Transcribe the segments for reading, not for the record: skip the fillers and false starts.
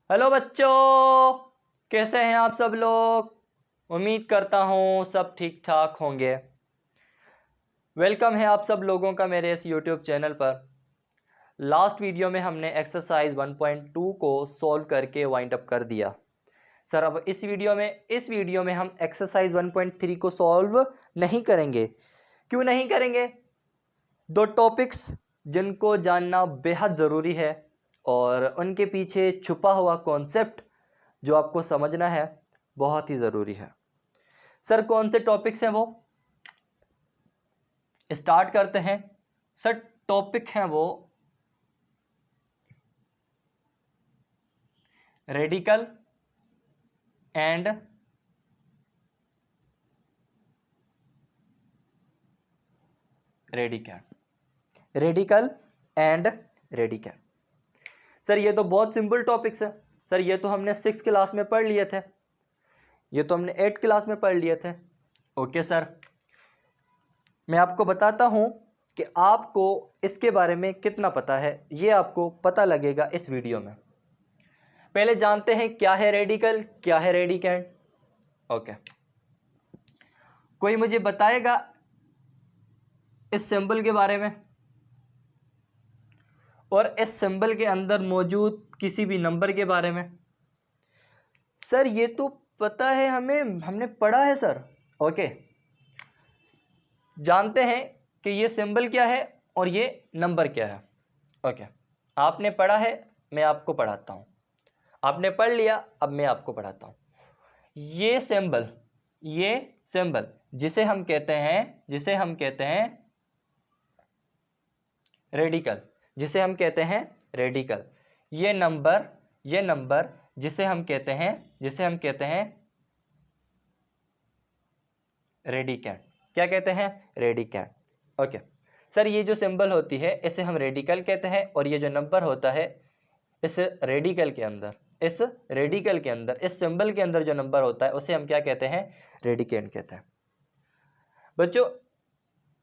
Hello बच्चों, कैसे हैं आप सब लोग। उम्मीद करता हूँ सब ठीक ठाक होंगे। वेलकम है आप सब लोगों का मेरे इस यूट्यूब चैनल पर। लास्ट वीडियो में हमने एक्सरसाइज 1.2 को सॉल्व करके वाइंड अप कर दिया। सर अब इस वीडियो में हम एक्सरसाइज 1.3 को सॉल्व नहीं करेंगे। क्यों नहीं करेंगे? दो टॉपिक्स जिनको जानना बेहद ज़रूरी है और उनके पीछे छुपा हुआ कॉन्सेप्ट जो आपको समझना है बहुत ही ज़रूरी है। सर कौन से टॉपिक्स हैं वो स्टार्ट करते हैं। सर टॉपिक हैं वो radical and radical and radical. Sir ये तो बहुत सिंपल टॉपिक्स है। सर ये तो हमने 6 क्लास में पढ़ लिए थे, ये तो हमने 8 क्लास में पढ़ लिए थे। ओके सर, मैं आपको बताता हूं कि आपको इसके बारे में कितना पता है, ये आपको पता लगेगा इस वीडियो में। पहले जानते हैं क्या है रेडिकल, क्या है रेडिकेंड। ओके, कोई मुझे बताएगा इस सिंबल के बारे में और इस सिंबल के अंदर मौजूद किसी भी नंबर के बारे में। सर ये तो पता है हमें, हमने पढ़ा है सर। ओके, जानते हैं कि ये सिंबल क्या है और ये नंबर क्या है। ओके, आपने पढ़ा है, मैं आपको पढ़ाता हूँ। आपने पढ़ लिया, अब मैं आपको पढ़ाता हूँ। ये सिंबल जिसे हम कहते हैं रेडिकल, ये नंबर जिसे हम कहते हैं रेडिकल। क्या कहते हैं? रेडिकल। ओके सर, ये जो सिंबल होती है इसे हम रेडिकल कहते हैं और ये जो नंबर होता है इस रेडिकल के अंदर, इस सिंबल के अंदर जो नंबर होता है उसे हम क्या कहते हैं? रेडिकेंड कहते हैं। बच्चों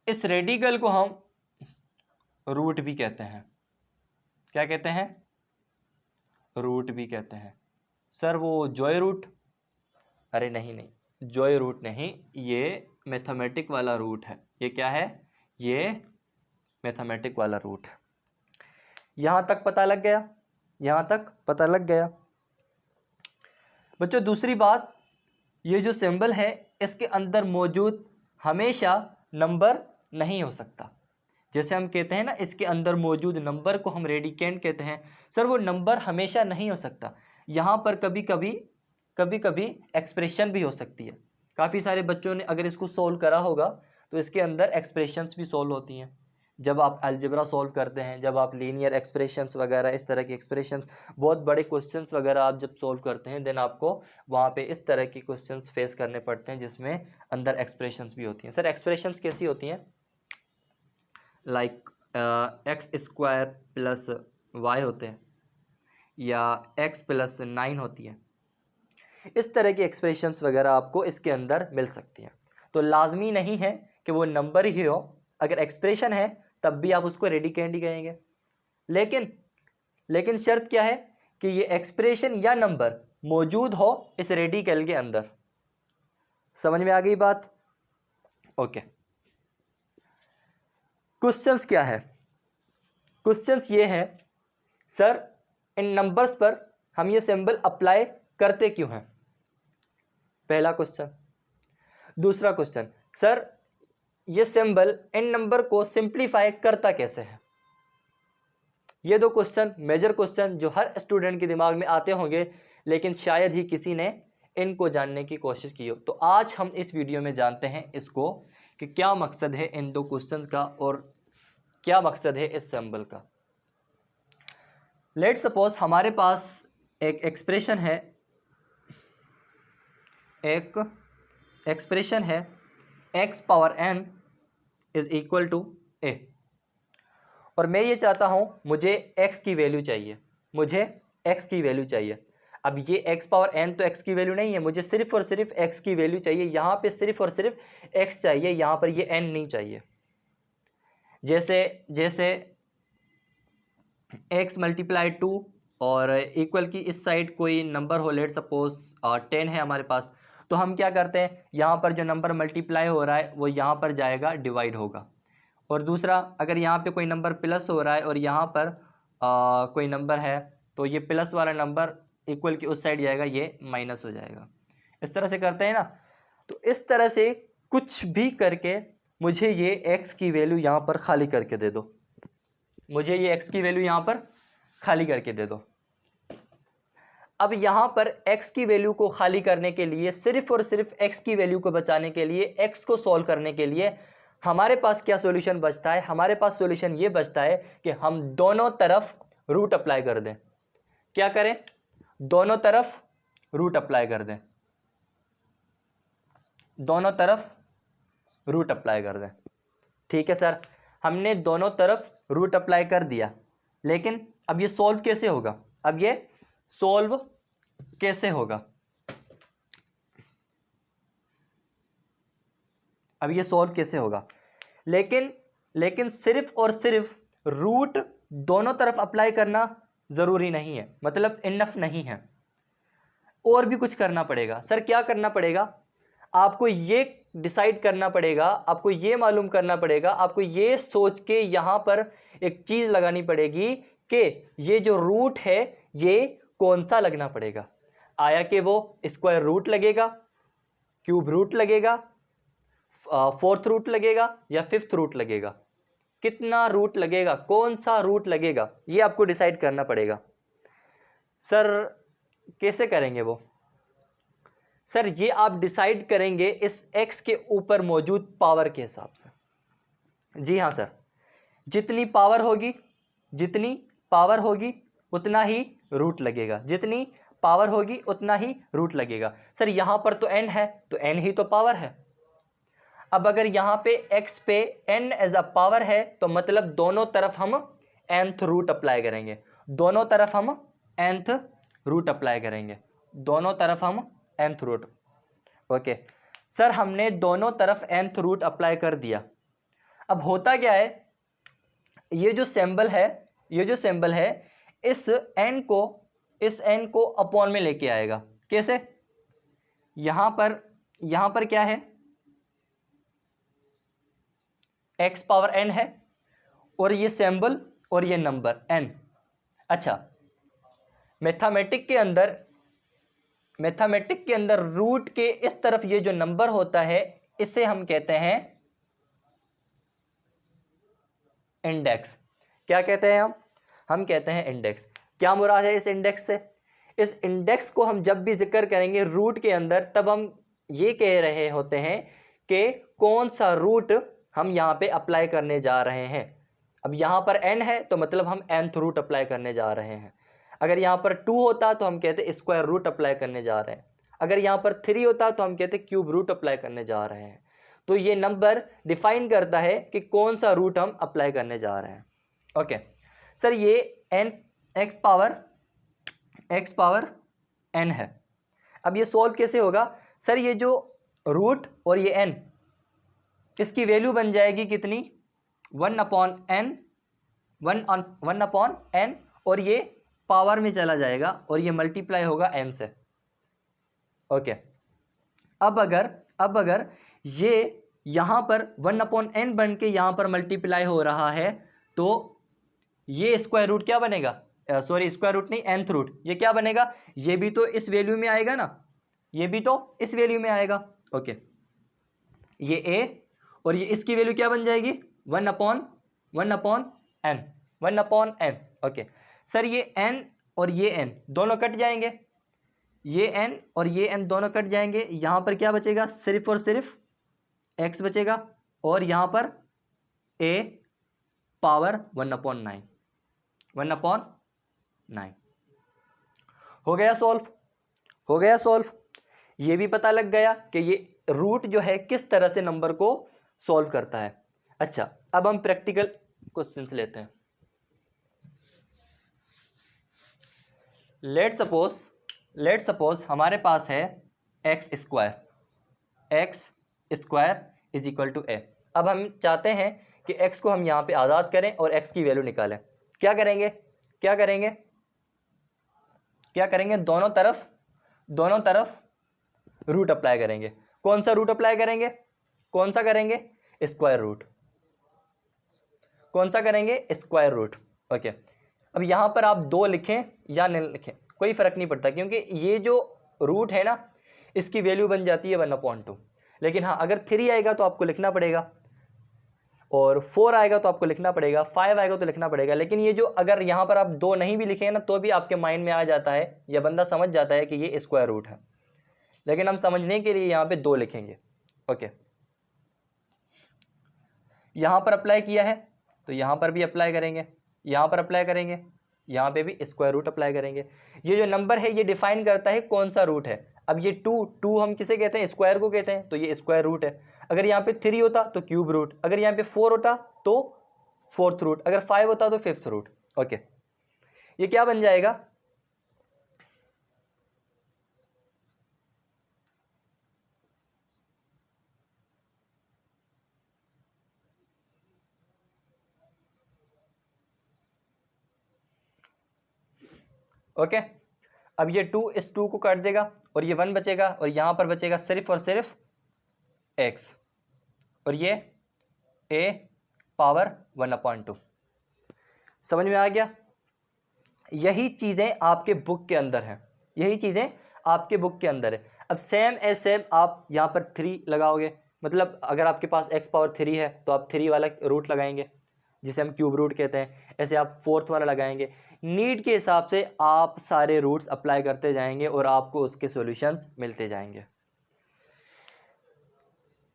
इस रेडिकल को हम रूट भी कहते हैं। क्या कहते हैं? रूट भी कहते हैं। सर वो जॉय रूट? अरे नहीं, जॉय रूट नहीं, ये मैथमेटिक वाला रूट है। ये क्या है? ये मैथमेटिक वाला रूट है। यहां तक पता लग गया? बच्चों दूसरी बात, ये जो सिंबल है इसके अंदर मौजूद हमेशा नंबर नहीं हो सकता। जैसे हम कहते हैं ना, इसके अंदर मौजूद नंबर को हम रेडिकेंड कहते हैं। सर वो नंबर हमेशा नहीं हो सकता, यहाँ पर कभी कभी एक्सप्रेशन भी हो सकती है। काफ़ी सारे बच्चों ने अगर इसको सोल्व करा होगा तो इसके अंदर एक्सप्रेशंस भी सोल्व होती हैं। जब आप अलजेब्रा सोल्व करते हैं, जब आप लीनियर एक्सप्रेशंस वगैरह, इस तरह की एक्सप्रेशंस, बहुत बड़े क्वेश्चंस वगैरह आप जब सोल्व करते हैं, देन आपको वहाँ पे इस तरह की क्वेश्चंस फेस करने पड़ते हैं जिसमें अंदर एक्सप्रेशंस भी होती हैं। सर एक्सप्रेशंस कैसी होती हैं? Like x square plus y होते हैं या एक्स प्लस 9 होती है। इस तरह की एक्सप्रेशंस वगैरह आपको इसके अंदर मिल सकती हैं। तो लाजमी नहीं है कि वो नंबर ही हो, अगर एक्सप्रेशन है तब भी आप उसको रेडिकेंड ही कहेंगे। लेकिन शर्त क्या है कि ये एक्सप्रेशन या नंबर मौजूद हो इस रेडिकल के अंदर। समझ में आ गई बात? ओके, क्वेश्चंस क्या है? क्वेश्चंस ये है सर, इन नंबर्स पर हम ये सिंबल अप्लाई करते क्यों हैं? पहला क्वेश्चन। दूसरा क्वेश्चन, सर ये सिंबल इन नंबर को सिंप्लीफाई करता कैसे है? ये दो क्वेश्चन, मेजर क्वेश्चन जो हर स्टूडेंट के दिमाग में आते होंगे, लेकिन शायद ही किसी ने इनको जानने की कोशिश की हो। तो आज हम इस वीडियो में जानते हैं इसको कि क्या मकसद है इन दो क्वेश्चंस का और क्या मकसद है इस सिंबल का। लेट्स सपोज हमारे पास एक एक्सप्रेशन है, x power n is equal to a, और मैं ये चाहता हूं मुझे x की वैल्यू चाहिए। अब ये x पावर n तो x की वैल्यू नहीं है, मुझे सिर्फ और सिर्फ x की वैल्यू चाहिए। यहाँ पे सिर्फ और सिर्फ x चाहिए, यहाँ पर ये n नहीं चाहिए। जैसे x मल्टीप्लाई 2 और इक्वल की इस साइड कोई नंबर हो, लेट सपोज 10 है हमारे पास, तो हम क्या करते हैं, यहाँ पर जो नंबर मल्टीप्लाई हो रहा है वो यहाँ पर जाएगा, डिवाइड होगा। और दूसरा, अगर यहाँ पे कोई नंबर प्लस हो रहा है और यहाँ पर कोई नंबर है, तो ये प्लस वाला नंबर इक्वल की उस साइड जाएगा, ये माइनस हो जाएगा। इस तरह से करते हैं ना। तो इस तरह से कुछ भी करके मुझे ये x की वैल्यू यहाँ पर खाली करके दे दो, मुझे ये x की वैल्यू यहाँ पर खाली करके दे दो। अब यहाँ पर x की वैल्यू को खाली करने के लिए, सिर्फ और सिर्फ x की वैल्यू को बचाने के लिए, x को सॉल्व करने के लिए हमारे पास क्या सॉल्यूशन बचता है, हमारे पास सॉल्यूशन ये बचता है कि हम दोनों तरफ रूट अप्लाई कर दें। क्या करें, दोनों तरफ रूट अप्लाई कर दें, दोनों तरफ रूट अप्लाई कर दें। ठीक है सर, हमने दोनों तरफ रूट अप्लाई कर दिया, लेकिन अब ये सॉल्व कैसे होगा, अब ये सॉल्व कैसे होगा, अब ये सॉल्व कैसे होगा। लेकिन सिर्फ और सिर्फ रूट दोनों तरफ अप्लाई करना जरूरी नहीं है, मतलब इनफ नहीं है, और भी कुछ करना पड़ेगा। सर क्या करना पड़ेगा, आपको ये डिसाइड करना पड़ेगा, आपको ये मालूम करना पड़ेगा, आपको ये सोच के यहाँ पर एक चीज लगानी पड़ेगी कि ये जो रूट है ये कौन सा लगना पड़ेगा। आया कि वो स्क्वायर रूट लगेगा, क्यूब रूट लगेगा, फोर्थ रूट लगेगा या फिफ्थ रूट लगेगा, कितना रूट लगेगा, कौन सा रूट लगेगा, ये आपको डिसाइड करना पड़ेगा। सर कैसे करेंगे वो, सर ये आप डिसाइड करेंगे इस x के ऊपर मौजूद पावर के हिसाब से। जी हाँ सर, जितनी पावर होगी, जितनी पावर होगी उतना ही रूट लगेगा, जितनी पावर होगी उतना ही रूट लगेगा। सर यहाँ पर तो n है, तो n ही तो पावर है। अब अगर यहाँ पे x पे n एज अ पावर है, तो मतलब दोनों तरफ हम nth रूट अप्लाई करेंगे, दोनों तरफ हम nth रूट अप्लाई करेंगे, दोनों तरफ हम nth रूट। ओके सर, हमने दोनों तरफ nth रूट अप्लाई कर दिया। अब होता क्या है, ये जो सिंबल है, ये जो सिंबल है, इस n को अपॉन में लेके आएगा। कैसे, यहां पर क्या है, x पावर n है और ये सिंबल और ये नंबर n। अच्छा, मैथमेटिक के अंदर रूट के इस तरफ ये जो नंबर होता है इसे हम कहते हैं इंडेक्स। क्या कहते हैं हम कहते हैं इंडेक्स। क्या मुराद है इस इंडेक्स से, इस इंडेक्स को हम जब भी जिक्र करेंगे रूट के अंदर, तब हम ये कह रहे होते हैं कि कौन सा रूट हम यहाँ पे अप्लाई करने जा रहे हैं। अब यहाँ पर n है तो मतलब हम nth रूट अप्लाई करने जा रहे हैं। अगर यहाँ पर 2 होता तो हम कहते स्क्वायर रूट अप्लाई करने जा रहे हैं। अगर यहाँ पर 3 होता तो हम कहते क्यूब रूट अप्लाई करने जा रहे हैं। तो ये नंबर डिफाइन करता है कि कौन सा रूट हम अप्लाई करने जा रहे हैं। ओके सर, ये x पावर n है। अब ये सॉल्व कैसे होगा, सर ये जो रूट और ये n, इसकी वैल्यू बन जाएगी कितनी, 1/n, 1/n, और ये पावर में चला जाएगा और ये मल्टीप्लाई होगा n से। ओके, अब अगर ये यहाँ पर 1/n बन के यहाँ पर मल्टीप्लाई हो रहा है, तो ये स्क्वायर रूट क्या बनेगा, सॉरी स्क्वायर रूट नहीं, nth रूट, ये क्या बनेगा, ये भी तो इस वैल्यू में आएगा ना, ये भी तो इस वैल्यू में आएगा। ओके, ये a और ये इसकी वैल्यू क्या बन जाएगी, 1/n। ओके सर, ये n और ये n दोनों कट जाएंगे, ये n और ये n दोनों कट जाएंगे। यहाँ पर क्या बचेगा, सिर्फ और सिर्फ x बचेगा, और यहाँ पर a पावर 1/9 हो गया सॉल्व। ये भी पता लग गया कि ये रूट जो है किस तरह से नंबर को सॉल्व करता है। अच्छा, अब हम प्रैक्टिकल क्वेश्चन लेते हैं। लेट सपोज हमारे पास है x square is equal to a। अब हम चाहते हैं कि x को हम यहाँ पे आज़ाद करें और x की वैल्यू निकालें। क्या करेंगे, क्या करेंगे, दोनों तरफ रूट अप्लाई करेंगे। कौन सा रूट अप्लाई करेंगे, कौन सा करेंगे, स्क्वायर रूट। कौन सा करेंगे, स्क्वायर रूट। ओके, अब यहां पर आप 2 लिखें या नहीं लिखें कोई फर्क नहीं पड़ता, क्योंकि ये जो रूट है ना इसकी वैल्यू बन जाती है 1/2। लेकिन हाँ, अगर 3 आएगा तो आपको लिखना पड़ेगा, और 4 आएगा तो आपको लिखना पड़ेगा, 5 आएगा तो लिखना पड़ेगा। लेकिन ये जो अगर यहाँ पर आप 2 नहीं भी लिखेंगे ना तो भी आपके माइंड में आ जाता है, या बंदा समझ जाता है कि ये स्क्वायर रूट है। लेकिन हम समझने के लिए यहाँ पे 2 लिखेंगे। ओके, यहाँ पर अप्लाई किया है तो यहाँ पर भी अप्लाई करेंगे, यहाँ पर अप्लाई करेंगे, यहाँ पे भी स्क्वायर रूट अप्लाई करेंगे। ये जो नंबर है ये डिफाइन करता है कौन सा रूट है। अब ये 2 हम किसे कहते हैं, स्क्वायर को कहते हैं, तो ये स्क्वायर रूट है। अगर यहाँ पे 3 होता तो क्यूब रूट, अगर यहाँ पे 4 होता तो 4th रूट, अगर 5 होता तो 5th रूट। ओके, ये क्या बन जाएगा, ओके। अब ये 2 इस 2 को काट देगा और ये 1 बचेगा, और यहाँ पर बचेगा सिर्फ और सिर्फ x, और ये a पावर 1/2। समझ में आ गया। यही चीज़ें आपके बुक के अंदर हैं, यही चीज़ें आपके बुक के अंदर है। अब सेम एज सेम आप यहाँ पर 3 लगाओगे, मतलब अगर आपके पास x पावर 3 है तो आप 3 वाला रूट लगाएंगे जिसे हम क्यूब रूट कहते हैं। ऐसे आप 4th वाला लगाएंगे। नीड के हिसाब से आप सारे रूट्स अप्लाई करते जाएंगे और आपको उसके सॉल्यूशंस मिलते जाएंगे।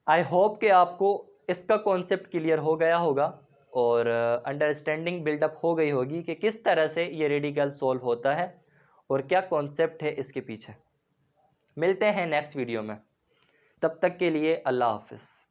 आई होप कि आपको इसका कॉन्सेप्ट क्लियर हो गया होगा और अंडरस्टैंडिंग बिल्डअप हो गई होगी कि किस तरह से ये रेडिकल सॉल्व होता है और क्या कॉन्सेप्ट है इसके पीछे। मिलते हैं नेक्स्ट वीडियो में, तब तक के लिए अल्लाह हाफिज़।